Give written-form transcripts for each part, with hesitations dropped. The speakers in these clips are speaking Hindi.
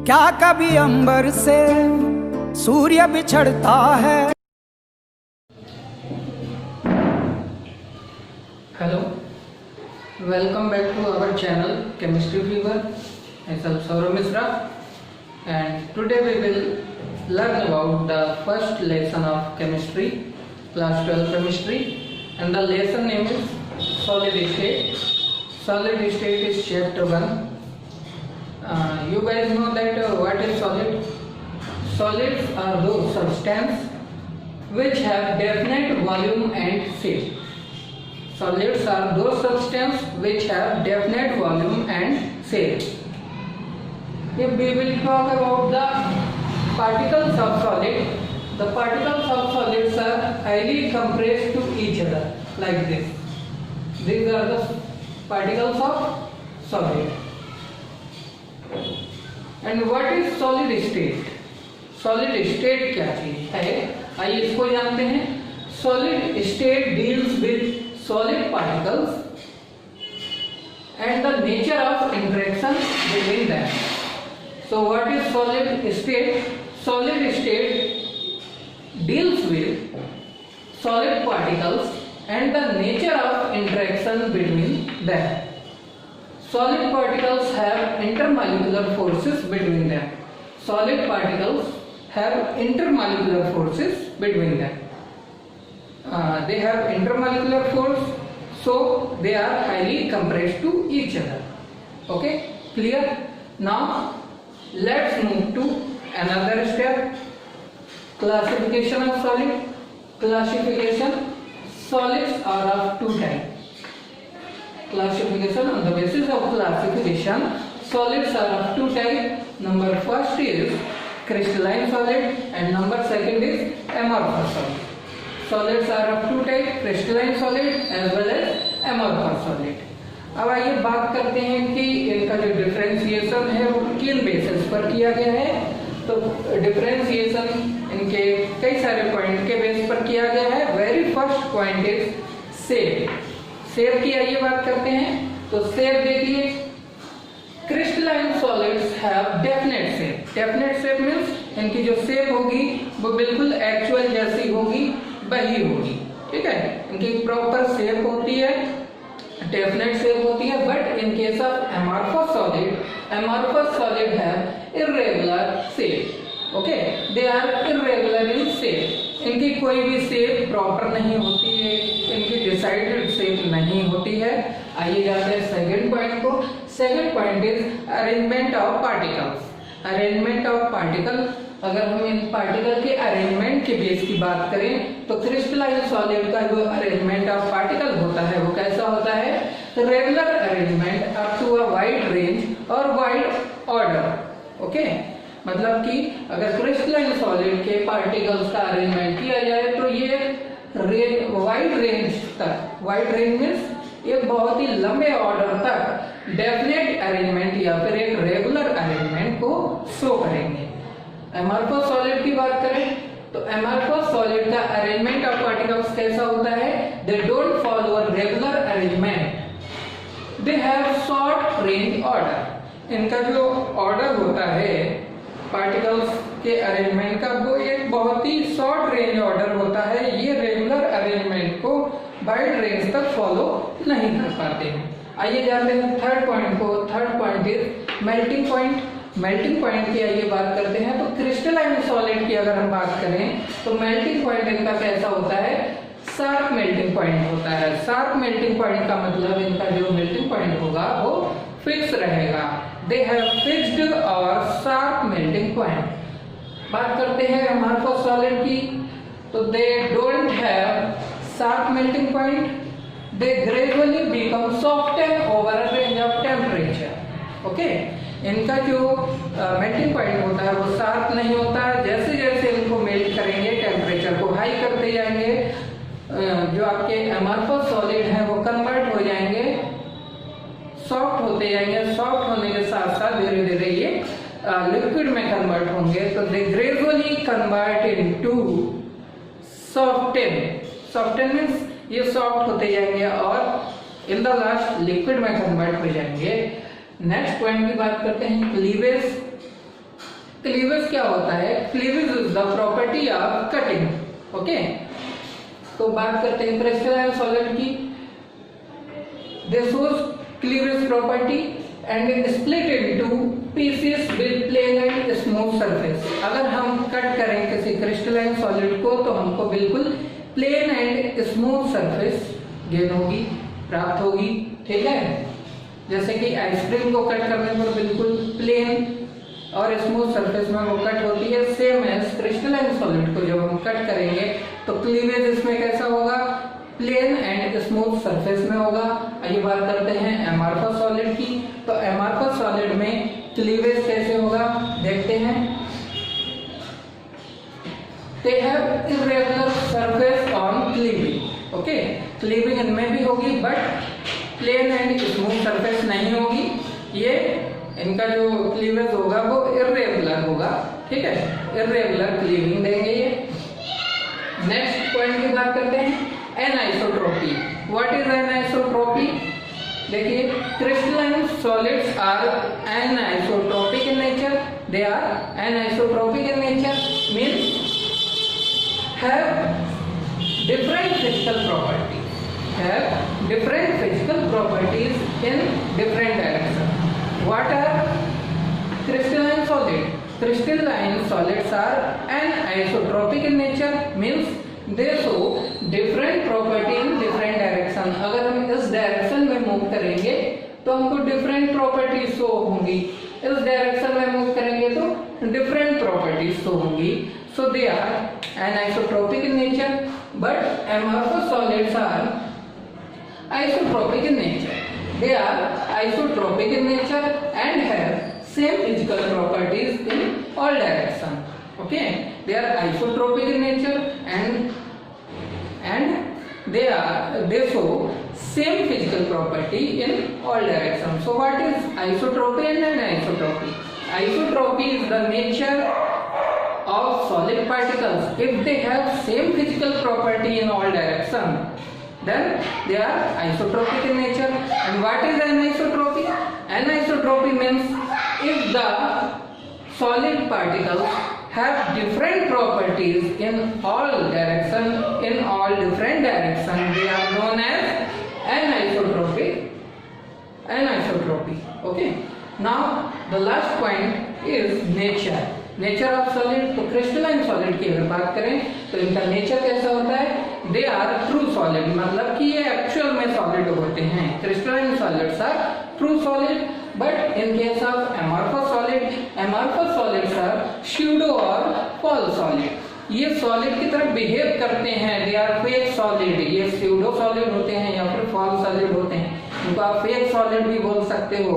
क्या कभी अंबर से सूर्य बिछड़ता है। Hello, welcome back to our channel Chemistry Fever. Myself Saurav Misra, and today we will learn about the first lesson of chemistry, class 12 chemistry, and the lesson name is solid state. Solid state is chapter 1. You guys know that what is solid? Solids are those substances which have definite volume and shape. Solids are those substances which have definite volume and shape. If we will talk about the particles of solid, the particles of solids are highly compressed to each other like this. These are the particles of solid. And what is solid state? Solid state क्या चीज है, आइए इसको जानते हैं. Solid state deals with solid particles and the nature of interaction between them. So what is solid state? Solid state deals with solid particles and the nature of interaction between them. Solid particles have intermolecular forces between them. Solid particles have intermolecular forces between them. They have intermolecular force, so they are highly compressed to each other. Okay, clear? Now let's move to another step. Classification of solid. Classification. Solids are of two types. Classification, on the basis of classification, solids are of two types. Number first is crystalline solid and number second is amorphous solid. Solids are of two types, crystalline solid as well as amorphous solid. अब आइए बात करते हैं कि इनका जो डिफरेंशिएशन है वो किन बेसिस पर किया गया है. तो डिफरेंशिएशन इनके कई सारे पॉइंट के बेस पर किया गया है. Very first point is shape. Shape की आइए बात करते हैं. तो शेप देखिए, crystalline solids have definite shape. Definite shape means इनकी जो शेप होगी वो बिल्कुल एक्चुअल जैसी होगी, वही होगी. ठीक है, इनकी प्रॉपर शेप होती है, डेफिनेट शेप होती है. But in case of amorphous solid have irregular shape. Okay, they are irregular in shape. इनकी कोई भी शेप प्रॉपर नहीं होती है, इनकी डिसाइडेड शेप नहीं होती है. आइए जाते हैं सेकंड पॉइंट को. Second point is arrangement of particles. Arrangement of particle. अगर हम इन पार्टिकल के अरेंजमेंट के बेस की बात करें तो क्रिस्टलाइन सॉलिड का जो अरेंजमेंट ऑफ पार्टिकल होता है वो कैसा होता है? Regular arrangement up to a wide range और वाइड ऑर्डर. ओके, मतलब कि अगर क्रिस्टलाइन सॉलिड के पार्टिकल्स का अरेंजमेंट किया जाए तो ये वाइड रेंज तक, वाइड रेंज मींस एक बहुत ही लंबे ऑर्डर तक डेफिनेट अरेंजमेंट या फिर एक रेगुलर अरेंजमेंट को शो करेंगे. एमॉर्फस सॉलिड की बात करें तो एमॉर्फस सॉलिड का अरेंजमेंट ऑफ पार्टिकल्स कैसा होता है? They don't follow a regular arrangement, they have short range order. इनका जो ऑर्डर होता है पार्टिकल्स के अरेंजमेंट का वो एक बहुत ही शॉर्ट रेंज ऑर्डर होता है. ये रेगुलर अरेंजमेंट को वाइड रेंज तक फॉलो नहीं कर पाते हैं. आइए जानते हैं थर्ड पॉइंट को. Third point is melting point. Melting point की आइए बात करते हैं. तो क्रिस्टलाइन सॉलिड की अगर हम बात करें तो मेल्टिंग पॉइंट इनका कैसा होता है? शार्प मेल्टिंग पॉइंट होता है. शार्प मेल्टिंग पॉइंट का मतलब इनका जो मेल्टिंग पॉइंट होगा वो फिक्स रहेगा. दे हैव फिक्स्ड और शार्प मेल्टिंग पॉइंट. बात करते हैं अमॉर्फस सॉलिड की तो they don't have sharp melting point. They gradually become soften over a range of temperature. Okay, इनका जो मेल्टिंग पॉइंट होता है वो शार्प नहीं होता है. जैसे जैसे इनको मेल्ट करेंगे टेम्परेचर को हाई करते जाएंगे, जो आपके अमॉर्फस सॉलिड हैं वो कन्वर्ट हो जाएंगे, सॉफ्ट होते जाएंगे. सॉफ्ट होने के साथ साथ धीरे धीरे ये लिक्विड में कन्वर्ट होंगे. तो दे ग्रेजुअली कन्वर्ट इनटू सॉफ्टेन. सॉफ्टेन मींस ये सॉफ्ट होते जाएंगे और इन द लास्ट लिक्विड में कन्वर्ट हो जाएंगे. नेक्स्ट पॉइंट की बात करते हैं क्लीवेज. क्लीवेज क्या होता है? Cleavage is the property of cutting. Okay, तो बात करते हैं क्रिस्टलाइन सॉलिड की. This was cleavage property and split into pieces with plane and smooth surface. अगर हम कट करें किसी क्रिस्टलाइन सॉलिड को तो हमको बिल्कुल plain and smooth surface gain होगी, प्राप्त होगी. ठीक है, जैसे कि आइसक्रीम को कट करने पर बिल्कुल प्लेन और स्मूथ सरफेस में वो कट होती है, सेम एज क्रिस्टलाइन सॉलिड को जब हम कट करेंगे तो क्लीवेज इसमें कैसा होगा? प्लेन एंड स्मूथ सरफेस में होगा. आइए बात करते हैं एमॉर्फस सॉलिड की. तो एमॉर्फस सॉलिड में क्लीवेज कैसे होगा देखते हैं. They have irregular surface on cleaving. Okay, cleaving इनमें भी होगी but plain and smooth surface नहीं होगी. ये इनका जो क्लीवेज होगा वो इर्रेगुलर होगा. ठीक है, इर्रेगुलर क्लीविंग देंगे ये. नेक्स्ट पॉइंट की बात करते हैं एनाइसोट्रोपी. What is anisotropy? देखिए, crystalline solids are anisotropic in nature. They are anisotropic in nature means have different physical properties in different directions. What are crystalline solids? Crystalline solids are anisotropic in nature means they show different property in different direction. अगर हम इस डायरेक्शन में मूव करेंगे तो हमको डिफरेंट प्रॉपर्टी शो होंगी, इस डायरेक्शन में मूव करेंगे तो डिफरेंट प्रॉपर्टीज शो होंगी. So they are anisotropic in nature, but amorphous solids are isotropic in nature. They are isotropic in nature and have same physical properties in all directions. Okay, they are isotropic in nature and they show same physical property in all directions. So what is isotropy and anisotropy? Isotropy is the nature of solid particles. If they have same physical property in all directions, then they are isotropic in nature. And what is anisotropy? Anisotropy means if the solid particles have different properties in all directions, in all different directions, they are known as anisotropy. Okay, now the last point is nature. Nature of solid. तो क्रिस्टलाइन सॉलिड की अगर बात करें तो इनका नेचर कैसा होता है? दे आर ट्रू सॉलिड, मतलब कि ये एक्चुअल में सॉलिड होते हैं. Crystalline solids are true solid, but in case of amorphous solids are pseudo और फॉल्स सॉलिड. ये सॉलिड की तरह बिहेव करते हैं. They are fake solid. ये स्यूडो सॉलिड होते हैं या फिर फॉल्स सॉलिड होते हैं. इनको आप फेक सॉलिड भी बोल सकते हो.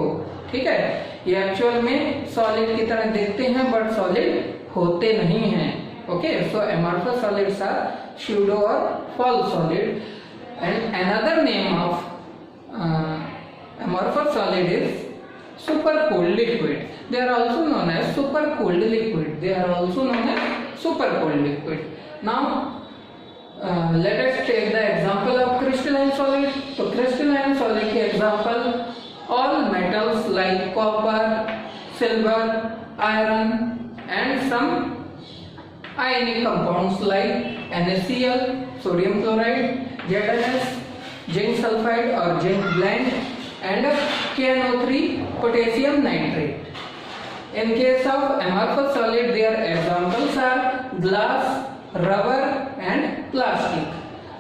ठीक है, ये एक्चुअल में सॉलिड की तरह दिखते हैं बट सॉलिड होते नहीं हैं. Okay, so amorphous solids are pseudo और false solid. And another name of amorphous solid is super cold liquid. They are also known as super cold liquid. Now let us take the example of crystalline solid. तो क्रिस्टलाइन सॉलिड के example all metals like copper, silver, iron and some ionic compounds like NaCl, sodium chloride, ZnS, zinc sulfide or zinc blend and KNO3, potassium nitrate. In case of amorphous solid, their examples are glass, rubber and plastic.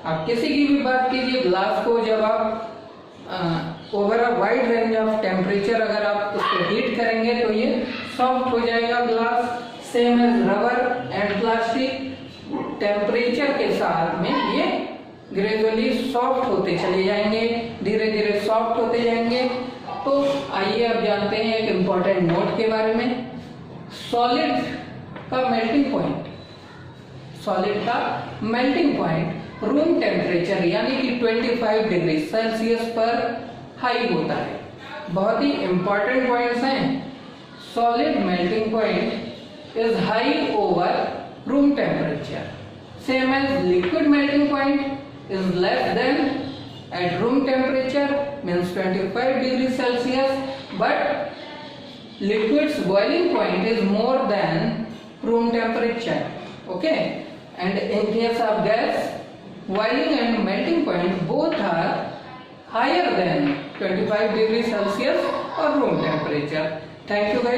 आप किसी की भी बात कीजिए, ग्लास को जब आप over a wide range of temperature अगर आप उसको हीट करेंगे तो ये सॉफ्ट हो जाएगा glass. Same as rubber and plastic, temperature के साथ में ये ग्रेजुअली सॉफ्ट होते चले जाएंगे, धीरे धीरे सॉफ्ट होते जाएंगे. तो आइए अब जानते हैं एक इम्पॉर्टेंट नोट के बारे में. सॉलिड का मेल्टिंग पॉइंट रूम टेम्परेचर यानी कि 25 डिग्री सेल्सियस पर हाई होता है. बहुत ही इंपॉर्टेंट पॉइंट्स हैं. Solid melting point is high over room temperature, same as liquid melting point is less than at room temperature means 25 degree Celsius. But liquid's boiling point is more than room temperature. Okay, and in case of gas, boiling and melting point both are higher than 25 degrees Celsius or room temperature. Thank you guys.